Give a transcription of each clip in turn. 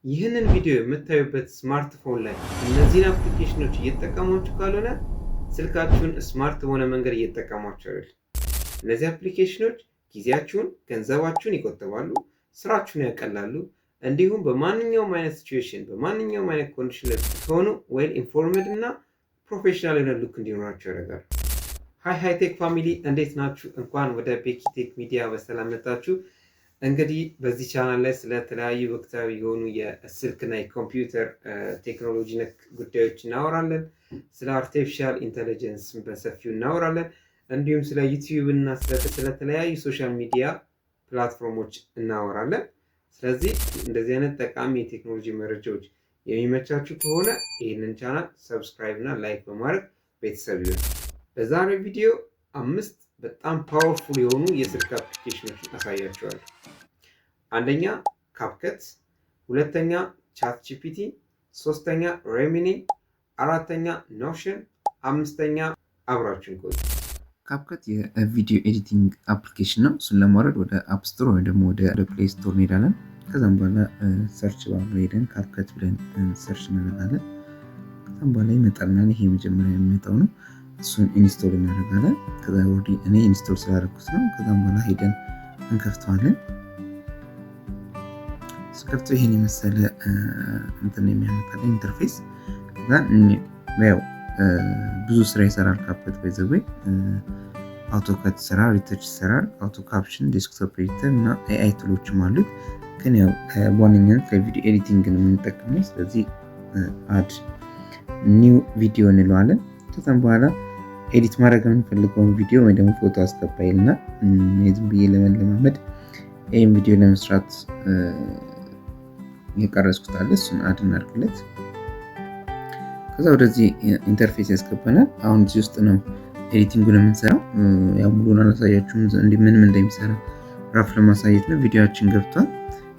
ይህንን ቪዲዮ የምታዩበት ስማርትፎን ላይ እነዚህን አፕሊኬሽኖች እየተጠቀማችሁ ካልሆነ ስልካችሁን ስማርት በሆነ መንገድ እየተጠቀማችሁ አይደል። እነዚህ አፕሊኬሽኖች ጊዜያችሁን፣ ገንዘባችሁን ይቆጥባሉ፣ ስራችሁን ያቀላሉ። እንዲሁም በማንኛውም አይነት ሲቹዌሽን በማንኛውም አይነት ኮንዲሽን ላይ ስትሆኑ ዌል ኢንፎርምድ እና ፕሮፌሽናል የሆነ ሉክ እንዲኖራችሁ ያደርጋሉ። ሃይቴክ ፋሚሊ እንዴት ናችሁ? እንኳን ወደ ቤኪቴክ ሚዲያ በሰላም መጣችሁ። እንግዲህ በዚህ ቻናል ላይ ስለተለያዩ ወቅታዊ የሆኑ የስልክና የኮምፒውተር ቴክኖሎጂ ነክ ጉዳዮች እናወራለን። ስለ አርቲፊሻል ኢንተለጀንስ በሰፊው እናወራለን። እንዲሁም ስለ ዩቲዩብ እና ስለተለያዩ ሶሻል ሚዲያ ፕላትፎርሞች እናወራለን። ስለዚህ እንደዚህ አይነት ጠቃሚ የቴክኖሎጂ መረጃዎች የሚመቻችሁ ከሆነ ይህንን ቻናል ሰብስክራይብ እና ላይክ በማድረግ ቤተሰብ ይሁን። በዛሬው ቪዲዮ 5 በጣም ፓወርፉል የሆኑ የስልክ አፕሊኬሽኖችን አሳያችኋለሁ። አንደኛ ካፕከት፣ ሁለተኛ ቻት ጂፒቲ፣ ሶስተኛ ሬሚኒ፣ አራተኛ ኖሽን፣ አምስተኛ አብራችን ቆዩ። ካፕከት የቪዲዮ ኤዲቲንግ አፕሊኬሽን ነው። እሱን ለማውረድ ወደ አፕ ስቶር ወይ ደግሞ ወደ ፕሌይ ስቶር እንሄዳለን። ከዛም በኋላ ሰርች ባር ሄደን ካፕከት ብለን ሰርች እናደርጋለን። ከዛም በኋላ ይመጣልናል። ይሄ መጀመሪያ የሚመጣው ነው። እሱን ኢንስቶል እናደርጋለን። ከዛ ወዲ እኔ ኢንስቶል ስላደረኩት ነው። ከዛም በኋላ ሄደን እንከፍተዋለን። ስከፍተው ይሄን የመሰለ እንትን የሚያመጣልን ኢንተርፌስ። ከዛ ያው ብዙ ስራ ይሰራል ካፕከት በዘዌ አውቶካት ይሰራል፣ ሪተች ይሰራል፣ አውቶ ካፕሽን፣ ዴስክቶፕ ኤዲተር እና ኤአይ ቱሎችም አሉት። ግን ያው በዋነኛነት ለቪዲዮ ኤዲቲንግ ነው የምንጠቀመው። ስለዚህ አድ ኒው ቪዲዮ እንለዋለን። ከዛም በኋላ ኤዲት ማድረግ የምንፈልገውን ቪዲዮ ወይ ደግሞ ፎቶ አስገባይልና ዝም ብዬ ለመለማመድ ይህን ቪዲዮ ለመስራት የቀረጽኩት አለ። እሱን አድ እናድርግለት። ከዛ ወደዚህ ኢንተርፌስ ያስገባናል። አሁን እዚህ ውስጥ ነው ኤዲቲንጉን የምንሰራው። ያው ሙሉን አላሳያችሁም፣ ምን እንደሚሰራ ራፍ ለማሳየት ነው። ቪዲዮችን ገብቷል።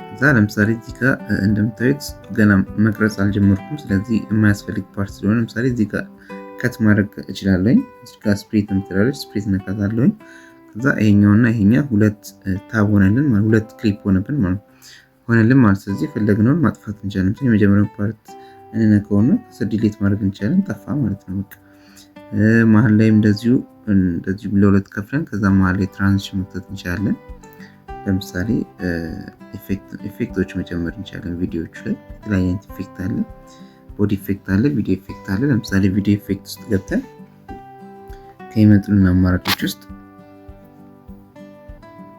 ከዛ ለምሳሌ እዚህ ጋር እንደምታዩት ገና መቅረጽ አልጀመርኩም። ስለዚህ የማያስፈልግ ፓርት ስለሆነ ለምሳሌ እዚህ ጋር ከት ማድረግ እችላለሁ። እዚህ ጋር ስፕሊት የምትላለች ስፕሊት ነካታለሁ። ከዛ ይሄኛውና ይሄኛ ሁለት ታብ ሆነልን ማለት ሁለት ክሊፕ ሆነልን ማለት ስለዚህ ፈለግነውን ማጥፋት እንችላለን። የመጀመሪያው ፓርት እንነካውና ከዛ ዲሊት ማድረግ እንችላለን። ጠፋ ማለት ነው። በቃ መሀል ላይም እንደዚሁ ለሁለት ከፍለን ከዛ መሀል ላይ ትራንዚሽን መክተት እንችላለን። ለምሳሌ ኢፌክቶች መጨመር እንችላለን። ቪዲዮዎች ላይ የተለያየ አይነት ኢፌክት አለ። ቦዲ ኢፌክት አለ፣ ቪዲዮ ኢፌክት አለ። ለምሳሌ ቪዲዮ ኢፌክት ውስጥ ገብተን ከሚመጡልን አማራጮች ውስጥ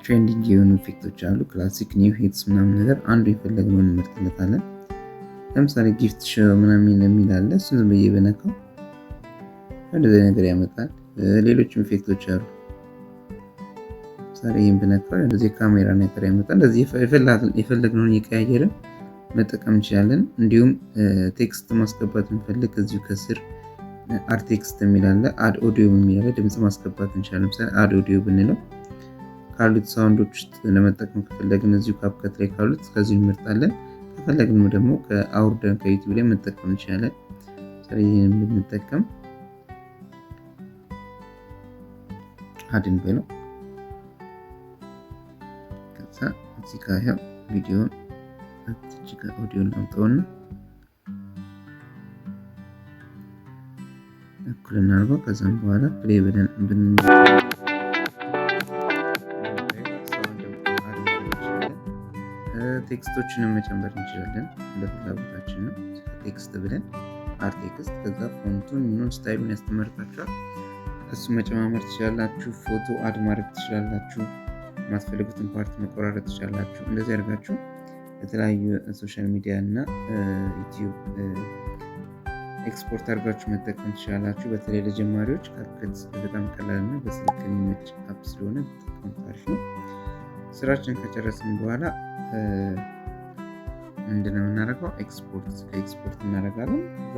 ትሬንዲንግ የሆኑ ኢፌክቶች አሉ። ክላሲክ፣ ኒው፣ ሂትስ ምናምን ነገር አንዱ የፈለግነውን እንመርጥለታለን። ለምሳሌ ጊፍት ሾው ምናምን የሚል አለ። እሱን ዝም ብዬ በነካው እንደዚህ ነገር ያመጣል። ሌሎችም ኢፌክቶች አሉ። ለምሳሌ ይሄን በነካው እንደዚህ ካሜራ ነገር ያመጣል። እንደዚህ የፈለግነውን እየቀያየርን መጠቀም እንችላለን። እንዲሁም ቴክስት ማስገባት እንፈልግ እዚሁ ከስር አድ ቴክስት የሚል አለ። አድ ኦዲዮ የሚል አለ። ድምጽ ማስገባት እንችላለን። ለምሳሌ አድ ኦዲዮ ብንለው ካሉት ሳውንዶች ውስጥ ለመጠቀም ከፈለግን እዚሁ ካፕከት ላይ ካሉት ከዚሁ እንመርጣለን። ከፈለግን ደግሞ ከአውርደን ከዩቲዩብ ላይ መጠቀም እንችላለን። ስለዚህ ይሄን ብንጠቀም አድን በለው። ከዛ እዚህ ጋር ያው ቪዲዮን እዚህ ጋር ኦዲዮን ላምጣውና እኩል እናድርገው። ከዛም በኋላ ፕሌይ ብለን ቴክስቶችንም መጨመር እንችላለን። ለፍላጎታችን ነው። ቴክስት ብለን አር ቴክስት ከዛ ፎንቱን ምኑን ስታይሉን ያስተምራችኋል። እሱ መጨማመር ትችላላችሁ። ፎቶ አድ ማድረግ ትችላላችሁ። የማትፈልጉትን ፓርት መቆራረጥ ትችላላችሁ። እንደዚህ አድርጋችሁ የተለያዩ ሶሻል ሚዲያ እና ዩቲዩብ ኤክስፖርት አድርጋችሁ መጠቀም ትችላላችሁ። በተለይ ለጀማሪዎች ካፕከት በጣም ቀላልና በስልክ የሚመች አፕ ስለሆነ በጣም ታሪፍ ነው። ስራችን ከጨረስን በኋላ ምንድነው የምናደርገው? ኤክስፖርት እናደርጋለን። ከዛ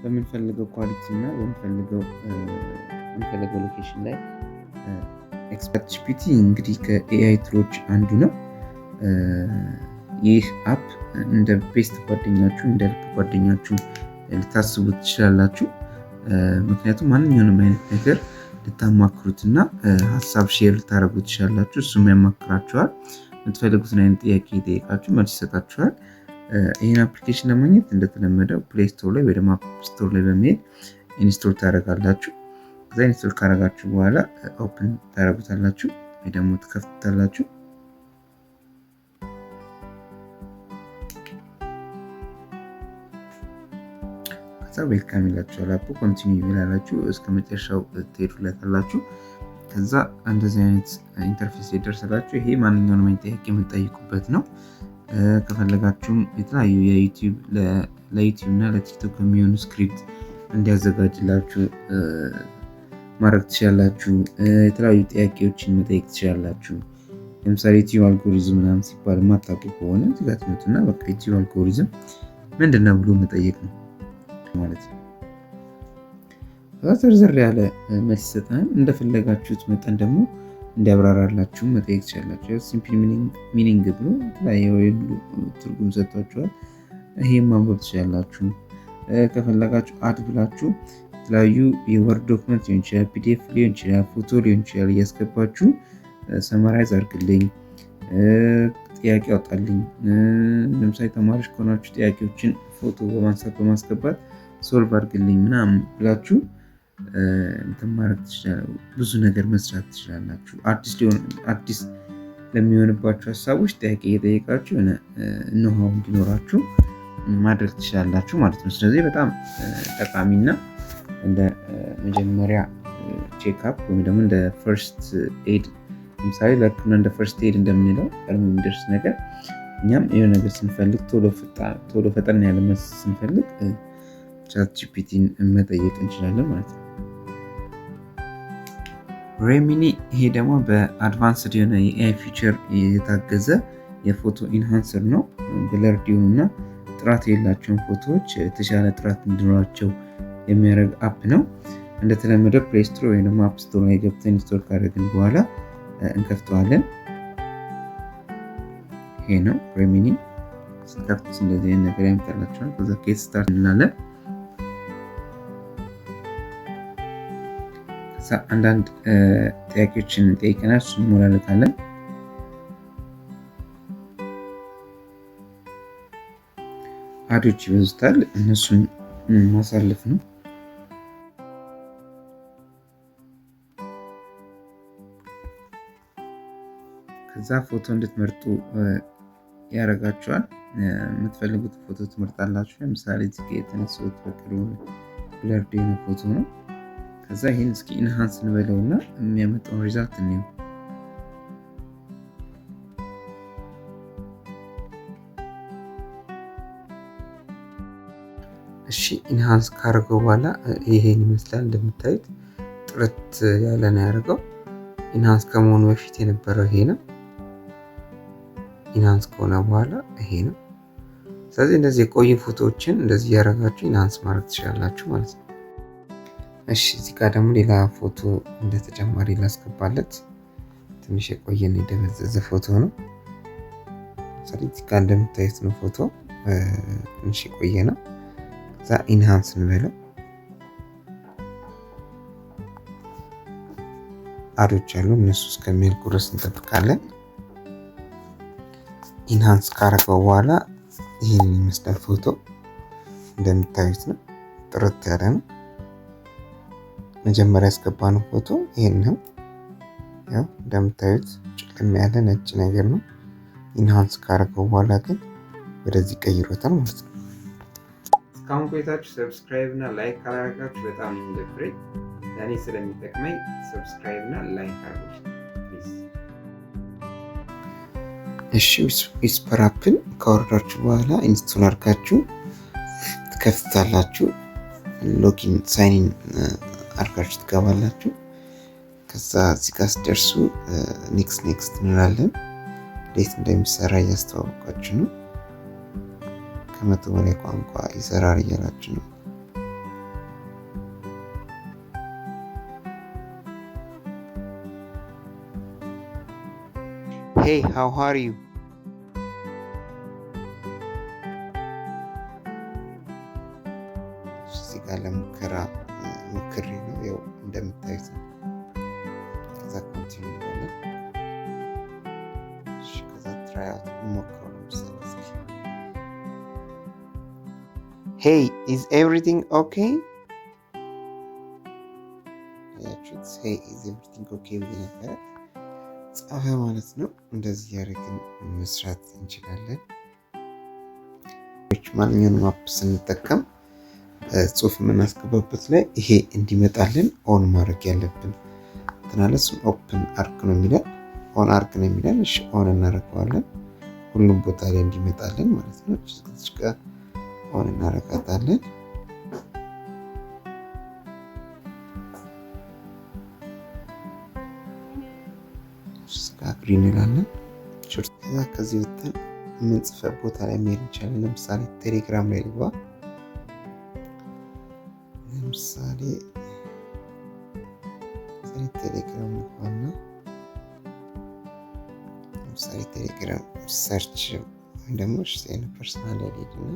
በምንፈልገው ኳሊቲ እና በምንፈልገው ሎኬሽን ላይ ቻት ጂፒቲ እንግዲህ ከኤአይ ቱሎች አንዱ ነው። ይህ አፕ እንደ ቤስት ጓደኛችሁ እንደ ልብ ጓደኛችሁ ልታስቡት ትችላላችሁ። ምክንያቱም ማንኛውንም አይነት ነገር ልታማክሩትና ሀሳብ ሼር ልታደርጉት ትችላላችሁ። እሱም ያማክራችኋል። የምትፈልጉትን አይነት ጥያቄ ይጠይቃችሁ መልስ ይሰጣችኋል። ይህን አፕሊኬሽን ለማግኘት እንደተለመደው ፕሌይ ስቶር ላይ ወይ ደግሞ አፕ ስቶር ላይ በመሄድ ኢንስቶል ታደርጋላችሁ። ከዛ ኢንስቶል ካደረጋችሁ በኋላ ኦፕን ታደርጉታላችሁ ወይ ደግሞ ትከፍቱታላችሁ። ከዛ ዌልካም ይላችኋል። አፑ ኮንቲኒው ይላላችሁ እስከ መጨረሻው ትሄዱለታላችሁ። ከዛ እንደዚህ አይነት ኢንተርፌስ ይደርሳላችሁ። ይሄ ማንኛውንም አይነት ጥያቄ የምትጠይቁበት ነው። ከፈለጋችሁም የተለያዩ ለዩቲዩብ እና ለቲክቶክ የሚሆኑ ስክሪፕት እንዲያዘጋጅላችሁ ማድረግ ትችላላችሁ። የተለያዩ ጥያቄዎችን መጠየቅ ትችላላችሁ። ለምሳሌ ዩቲዩብ አልጎሪዝም ምናምን ሲባል የማታውቁ ከሆነ እዚህ ጋር ትመጡና በቃ ዩቲዩብ አልጎሪዝም ምንድን ነው ብሎ መጠየቅ ነው ማለት ነው። ዘርዘር ያለ መልስ ይሰጣል። እንደፈለጋችሁት መጠን ደግሞ እንዲያብራራላችሁ መጠየቅ ትችላላችሁ። ሲምፕል ሚኒንግ ብሎ የተለያየ ትርጉም ሰጥቷችኋል። ይሄን ማንበብ ትችላላችሁ። ከፈለጋችሁ አድ ብላችሁ የተለያዩ የወርድ ዶክመንት ሊሆን ይችላል፣ ፒዲኤፍ ሊሆን ይችላል፣ ፎቶ ሊሆን ይችላል እያስገባችሁ ሰማራይዝ አድርግልኝ፣ ጥያቄ አውጣልኝ። ለምሳሌ ተማሪዎች ከሆናችሁ ጥያቄዎችን ፎቶ በማንሳት በማስገባት ሶልቭ አድርግልኝ ምናምን ብላችሁ እንትን ማድረግ ትችላላችሁ። ብዙ ነገር መስራት ትችላላችሁ። አዲስ ለሚሆንባችሁ ሀሳቦች ጥያቄ እየጠየቃችሁ የሆነ ኖሃው እንዲኖራችሁ ማድረግ ትችላላችሁ ማለት ነው። ስለዚህ በጣም ጠቃሚና እንደ መጀመሪያ ቼክአፕ ወይም ደግሞ እንደ ፈርስት ኤድ ለምሳሌ ለሕክምና እንደ ፈርስት ኤድ እንደምንለው ቀድሞ የሚደርስ ነገር እኛም የሆነ ነገር ስንፈልግ ቶሎ ፈጠን ያለ መልስ ስንፈልግ ቻት ጂፒቲን መጠየቅ እንችላለን ማለት ነው። ሬሚኒ ይሄ ደግሞ በአድቫንስድ የሆነ የኤአይ ፊቸር የታገዘ የፎቶ ኢንሃንሰር ነው። ብለርድ የሆኑና ጥራት የሌላቸውን ፎቶዎች የተሻለ ጥራት እንዲኖራቸው የሚያደርግ አፕ ነው። እንደተለመደው ፕሌይ ስቶር ወይም ደግሞ አፕ ስቶር ላይ ገብተን ኢንስቶል ካደረግን በኋላ እንከፍተዋለን። ይሄ ነው ሬሚኒ። ስከፍት እንደዚህ አይነት ነገር ያመጣላችኋል። ከዛ ጌት ስታርት እንላለን። አንዳንድ ጥያቄዎችን ጠይቀናል፣ እሱን እንሞላለታለን። አዶች ይበዙታል፣ እነሱን ማሳለፍ ነው። ከዛ ፎቶ እንድትመርጡ ያደርጋችኋል። የምትፈልጉት ፎቶ ትመርጣላችሁ። ለምሳሌ እዚህ ጋ የተነሳሁት በቅርቡ ብለርድ የሆነ ፎቶ ነው። ከዛ ይህን እስኪ ኢንሃንስ እንበለውና የሚያመጣውን ሪዛልት እንየው። እሺ ኢንሃንስ ካደረገው በኋላ ይሄን ይመስላል። እንደምታዩት ጥርት ያለ ነው ያደርገው። ኢንሃንስ ከመሆኑ በፊት የነበረው ይሄ ነው። ኢንሃንስ ከሆነ በኋላ ይሄ ነው። ስለዚህ እንደዚህ የቆዩ ፎቶዎችን እንደዚህ ያደረጋችሁ ኢንሃንስ ማድረግ ትችላላችሁ ማለት ነው። እሺ እዚህ ጋር ደግሞ ሌላ ፎቶ እንደተጨማሪ ላስገባለት። ትንሽ የቆየን የደበዘዘ ፎቶ ነው። ስለዚህ እዚህ ጋር እንደምታዩት ነው ፎቶ ትንሽ የቆየ ነው። ከዛ ኢንሃንስ እንበለው። አዶች አሉ፣ እነሱ እስከሚያልቁ ድረስ እንጠብቃለን። ኢንሃንስ ካረገው በኋላ ይህን ይመስላል ፎቶ። እንደምታዩት ነው፣ ጥርት ያለ ነው። መጀመሪያ ያስገባነው ፎቶ ይሄን ነው። ያው እንደምታዩት ጭልም ያለ ነጭ ነገር ነው። ኢንሃንስ ካረገው በኋላ ግን ወደዚህ ቀይሮታል ማለት ነው። እስካሁን ቆይታችሁ ሰብስክራይብ እና ላይክ ካላደረጋችሁ በጣም ነው የሚደብረኝ። ለእኔ ስለሚጠቅመኝ ሰብስክራይብ እና ላይክ አድርጉ ፕሊዝ። እሺ ዊስፐር አፕን ካወረዳችሁ በኋላ ኢንስቶል አድርጋችሁ ትከፍታላችሁ። ሎጊን ሳይን አድርጋችሁ ትገባላችሁ። ከዛ እዚህ ጋር ስትደርሱ ኔክስት እንላለን። እንዴት እንደሚሰራ እያስተዋወቃችሁ ነው። ከመቶ በላይ ቋንቋ ይሰራል እያላችሁ ነው። Hey, how are you? እዚህ ጋር ለሙከራ ሞክሬ ነው ያው እንደምታዩት ነው። ከዛ ኮንቲኒው እንላለን። እሺ ከዛ ትራይ አውት እንሞክረው። ለምሳሌ ሄይ ኢዝ ኤቭሪቲንግ ኦኬ። ያችሁት ሄይ ኢዝ ኤቭሪቲንግ ኦኬ ብዬ ነበረ ጻፈ ማለት ነው። እንደዚህ ያደርግን መስራት እንችላለን። ማንኛውንም አፕ ስንጠቀም ጽሁፍ የምናስገባበት ላይ ይሄ እንዲመጣልን ኦን ማድረግ ያለብን ትናለስ ኦፕን አርክ ነው የሚለን ኦን አርክ ነው የሚለን። እሺ ኦን እናደርገዋለን ሁሉም ቦታ ላይ እንዲመጣልን ማለት ነው። እዚህ ጋር ኦን እናደርጋታለን። ግሪን እንላለን። ሾርት ከዚህ ወጥተን የምንጽፈው ቦታ ላይ መሄድ እንችላለን። ለምሳሌ ቴሌግራም ላይ ልግባ። ለምሳሌ ቴሌግራም ልግባና ለምሳሌ ቴሌግራም ሰርች ወይም ደግሞ ሽቴን ፐርሰናል ላይ ሄድና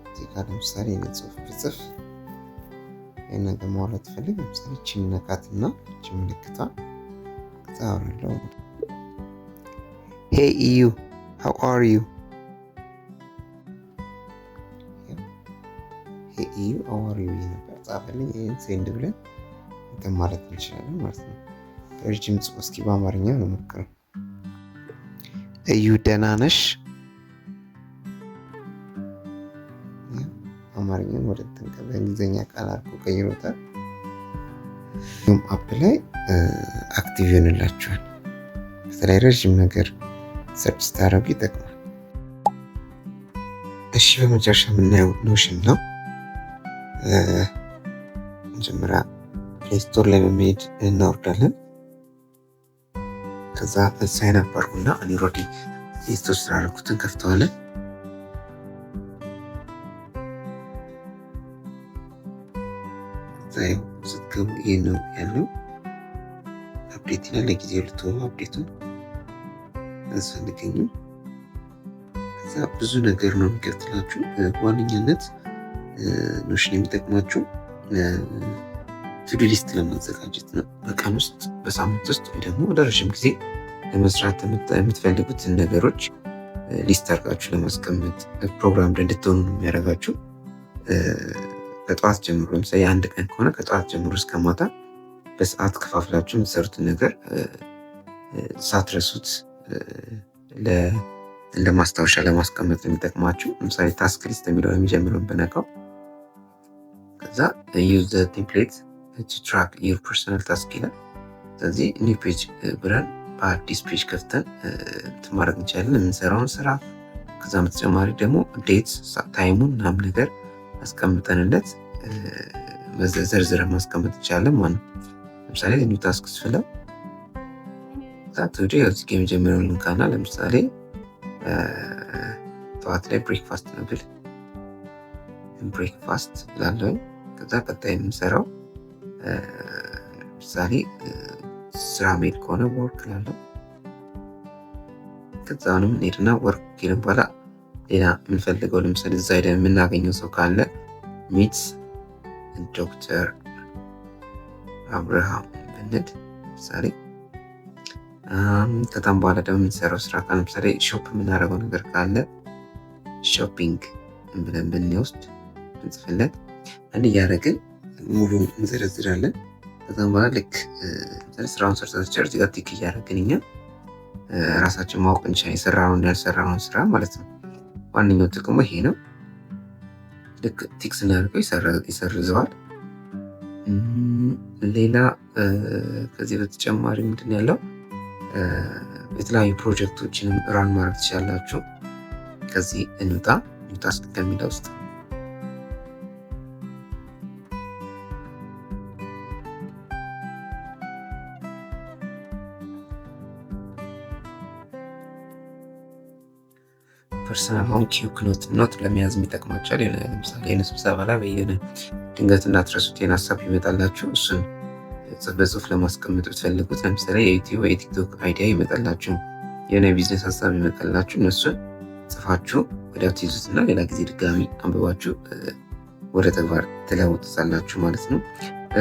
እዚህ ጋር ለምሳሌ ጽሁፍ ብጽፍ ይሄን ነገር ማውራት ፈልግ ለምሳሌ እቺን ነካትና እቺ ምልክቷ ታወራለሁ። ሄይ ኢዩ ሃው አር ዩ ሄይ ኢዩ ሃው አር ዩ ነበር ጻፈልኝ። ይሄን ሴንድ ብለን እንትን ማለት እንችላለን ማለት ነው። ረጅም ጽሁፍ እስኪ በአማርኛ ነው ሞክረው። እዩ ደህና ነሽ። አማርኛውን ወደ በእንግሊዝኛ ቃል አድርጎ ቀይሮታል። ይህም አፕ ላይ አክቲቭ ይሆንላችኋል። በተለይ ረዥም ነገር ሰርች ስታደርጉ ይጠቅማል። እሺ በመጨረሻ የምናየው ኖሽን ነው። መጀመሪያ ፕሌይ ስቶር ላይ በመሄድ እናወርዳለን። ከዛ ሳይን አፕ አድርጉና እኔ ኦልሬዲ ፕሌይ ስቶር ስላደረኩትን ከፍተዋለን። ስትገቡ ይህ ነው ያለው። አፕዴት ይላል። ለጊዜው ልትሆኑ አፕዴቱን አያስፈልገኝም። ከዛ ብዙ ነገር ነው የሚከፍትላችሁ። በዋነኛነት ኖሽን የሚጠቅማችሁ ቱዱ ሊስት ለማዘጋጀት ነው። በቀን ውስጥ በሳምንት ውስጥ ወይ ደግሞ ወደ ረዥም ጊዜ ለመስራት የምትፈልጉትን ነገሮች ሊስት አድርጋችሁ ለማስቀመጥ ፕሮግራም እንድትሆኑ ነው የሚያደርጋችሁ። ከጠዋት ጀምሮ ለምሳሌ አንድ ቀን ከሆነ ከጠዋት ጀምሮ እስከ ማታ በሰዓት ከፋፍላችሁ የምትሰሩትን ነገር ሳትረሱት እንደ ማስታወሻ ለማስቀመጥ የሚጠቅማችሁ። ለምሳሌ ታስክ ሊስት የሚለው የሚጀምረውን በነካው ከዛ ዩዝ ዘ ቴምፕሌት ቱ ትራክ ዩር ፐርሰናል ታስክ ይላል። ስለዚህ ኒው ፔጅ ብለን በአዲስ ፔጅ ከፍተን እንትን ማድረግ እንችላለን የምንሰራውን ስራ። ከዛ በተጨማሪ ደግሞ ዴት ታይሙን ምናምን ነገር አስቀምጠንለት ዘርዝረን ማስቀመጥ ይቻላል ማለት ነው። ለምሳሌ ኒው ታስክ ስፍለው ዛቱዲ እዚህ ጋር የመጀመሪያውን ልንካና ለምሳሌ ጠዋት ላይ ብሬክፋስት ነው ብል ብሬክፋስት ላለው ከዛ ቀጣይ የምንሰራው ለምሳሌ ስራ ሜድ ከሆነ ወርክ ላለው ከዛውንም ሄድና ወርክ ይልን በኋላ ሌላ የምንፈልገው ለምሳሌ እዛ ሄደን የምናገኘው ሰው ካለ ሚት ዶክተር አብርሃም ብንል ምሳሌ ከዛም በኋላ ደግሞ የምንሰራው ስራ ካለ ለምሳሌ ሾፕ የምናደርገው ነገር ካለ ሾፒንግ ብለን ብንወስድ እንጽፍለት አንድ እያደረግን ሙሉን እንዘረዝራለን። ከዛም በኋላ ልክ ስራውን ሰርተን እዚህ ጋር ቲክ እያደረግን እኛ ራሳችን ማወቅ እንችላለን የሰራነውን ያልሰራነውን ስራ ማለት ነው። ዋነኛው ጥቅሙ ይሄ ነው። ልክ ቲክ ስናደርገው ይሰርዘዋል። ሌላ ከዚህ በተጨማሪ ምንድን ያለው የተለያዩ ፕሮጀክቶችንም ራን ማድረግ ትችላላችሁ። ከዚህ እንውጣ ታስክ ከሚለው ውስጥ ፐርሰናል ሆም ኪውክ ኖት ለመያዝ የሚጠቅማቸዋል። ለምሳሌ የሆነ ስብሰባ ላይ በየሆነ ድንገት እንዳትረሱት ይህን ሀሳብ ይመጣላችሁ። እሱን በጽሁፍ ለማስቀመጥ ብትፈልጉት ለምሳሌ የዩቲዩብ ወይ የቲክቶክ አይዲያ ይመጣላችሁ፣ የሆነ ቢዝነስ ሀሳብ ይመጣላችሁ። እነሱን ጽፋችሁ ወዲያው ትይዙትና ሌላ ጊዜ ድጋሚ አንብባችሁ ወደ ተግባር ትለውጡታላችሁ ማለት ነው።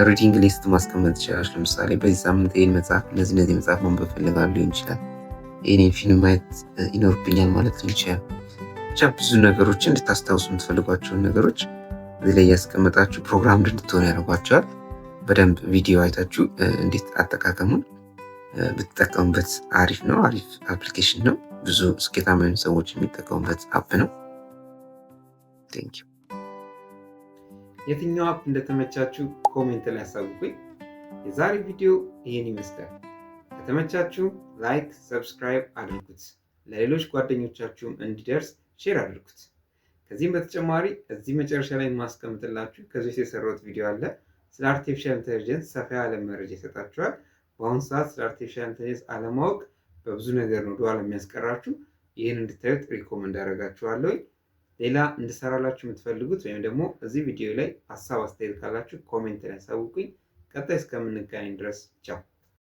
ሪዲንግ ሊስት ማስቀመጥ ትችላላችሁ። ለምሳሌ በዚህ ሳምንት ይህን መጽሐፍ እነዚህ መጽሐፍ ማንበብ ፈልጋለሁ ሊሆን ይችላል። የኔን ፊልም ማየት ይኖርብኛል ማለት ነው ይችላል። ብቻ ብዙ ነገሮችን እንድታስታውሱ የምትፈልጓቸውን ነገሮች እዚህ ላይ እያስቀመጣችሁ ፕሮግራም እንድትሆኑ ያደርጓቸዋል። በደንብ ቪዲዮ አይታችሁ እንዴት አጠቃቀሙን ብትጠቀሙበት አሪፍ ነው። አሪፍ አፕሊኬሽን ነው። ብዙ ስኬታማ የሆኑ ሰዎች የሚጠቀሙበት አፕ ነው። ቴንኪው። የትኛው አፕ እንደተመቻችሁ ኮሜንት ላይ አሳውቁኝ። የዛሬ ቪዲዮ ይህን ይመስላል። ከተመቻችሁ ላይክ፣ ሰብስክራይብ አድርጉት። ለሌሎች ጓደኞቻችሁም እንዲደርስ ሼር አድርጉት። ከዚህም በተጨማሪ እዚህ መጨረሻ ላይ የማስቀምጥላችሁ ከዚህ የሰራሁት ቪዲዮ አለ። ስለ አርቲፊሻል ኢንተለጀንስ ሰፋ ያለ መረጃ ይሰጣችኋል። በአሁኑ ሰዓት ስለ አርቲፊሻል ኢንተለጀንስ አለማወቅ በብዙ ነገር ነው ወደኋላ የሚያስቀራችሁ። ይህን እንድታዩት ሪኮመንድ አደርጋችኋለሁ። ሌላ እንድሰራላችሁ የምትፈልጉት ወይም ደግሞ እዚህ ቪዲዮ ላይ ሀሳብ አስተያየት ካላችሁ ኮሜንት ላይ አሳውቁኝ። ቀጣይ እስከምንገናኝ ድረስ ቻው።